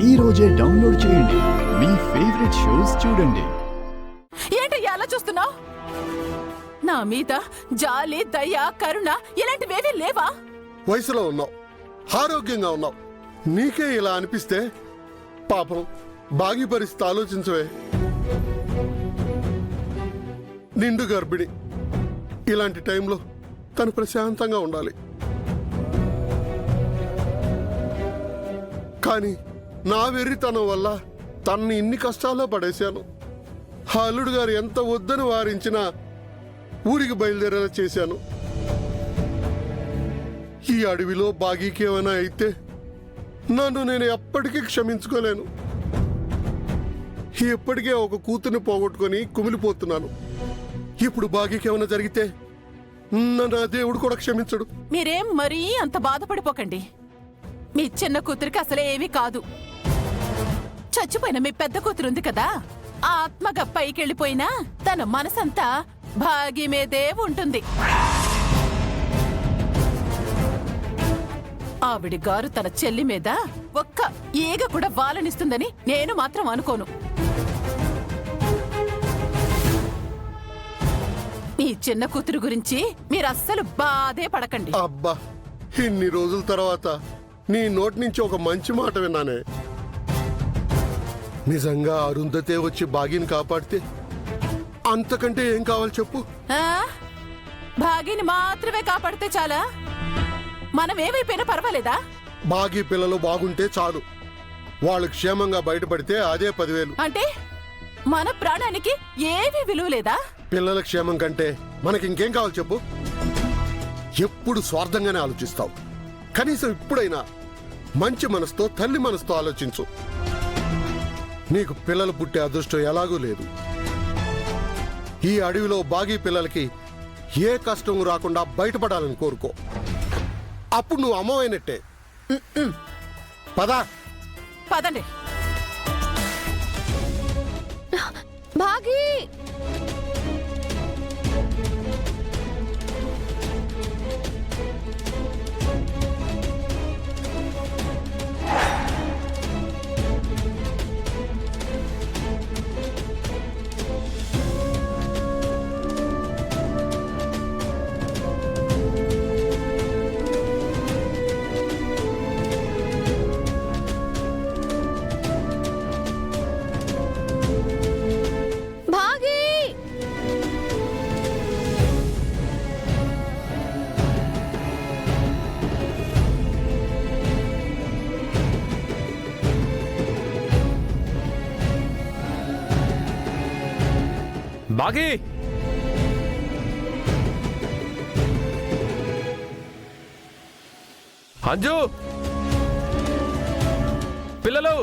ఈ రోజే డౌన్లోడ్ చేయండి. మీ ఫేవరెట్ షోస్ చూడండి. ఏంటయ్యా అలా చూస్తున్నావు? నా మీద జాలి, దయ, కరుణ ఇలాంటివేవీ లేవా? వయసులో ఉన్నావు, ఆరోగ్యంగా ఉన్నావు, నీకే ఇలా అనిపిస్తే పాపం బాగి పరిస్థితి ఆలోచించవే. నిండు గర్భిణి, ఇలాంటి టైంలో తను ప్రశాంతంగా ఉండాలి. కానీ నా వెర్రితనం వల్ల తనని ఇన్ని కష్టాల్లో పడేశాను. అల్లుడు గారు ఎంత వద్దని వారించినా ఊరికి బయలుదేరేలా చేశాను. ఈ అడవిలో బాగీకి ఏమైనా అయితే నన్ను నేను ఎప్పటికీ క్షమించుకోలేను. ఎప్పటికే ఒక కూతుర్ని పోగొట్టుకొని కుమిలిపోతున్నాను. ఇప్పుడు బాగీకి ఏమైనా జరిగితే నన్ను ఆ దేవుడు కూడా క్షమించడు. మీరేం మరీ అంత బాధపడిపోకండి. మీ చిన్న కూతురికి అసలే ఏమీ కాదు. చచ్చిపోయిన మీ పెద్ద కూతురుంది కదా, ఆ ఆత్మగా పైకెళ్ళిపోయినా తన మనసంతా భాగి మీదే ఉంటుంది. ఆవిడి గారు తన చెల్లి మీద ఒక్క ఈగ కూడా వాలనిస్తుందని నేను మాత్రం అనుకోను. మీ చిన్న కూతురు గురించి మీరస్సలు బాధే పడకండి. అబ్బా, ఇన్ని రోజుల తర్వాత నీ నోటి నుంచి ఒక మంచి మాట విన్నానే. నిజంగా అరుంధతే వచ్చి బాగిని కాపాడితే అంతకంటే ఏం కావాలి చెప్పు? భాగిని మాత్రమే కాపాడితే చాలా? మనం ఏమైపోయినా పర్వాలేదా? బాగి పిల్లలు బాగుంటే చాలు. వాళ్ళు క్షేమంగా బయటపడితే అదే 10,000. అంటే మన ప్రాణానికి ఏమీ విలువ లేదా? పిల్లల క్షేమం కంటే మనకి ఇంకేం కావాలి చెప్పు? ఎప్పుడు స్వార్థంగానే ఆలోచిస్తావు. కనీసం ఇప్పుడైనా మంచి మనసుతో, తల్లి మనసుతో ఆలోచించు. నీకు పిల్లలు పుట్టే అదృష్టం ఎలాగూ లేదు. ఈ అడవిలో బాగీ పిల్లలకి ఏ కష్టం రాకుండా బయటపడాలని కోరుకో. అప్పుడు నువ్వు అమ్మవైనట్టే. పదా పదండి. భాగి, భాగి, బాగి, అంజు, పిల్లలు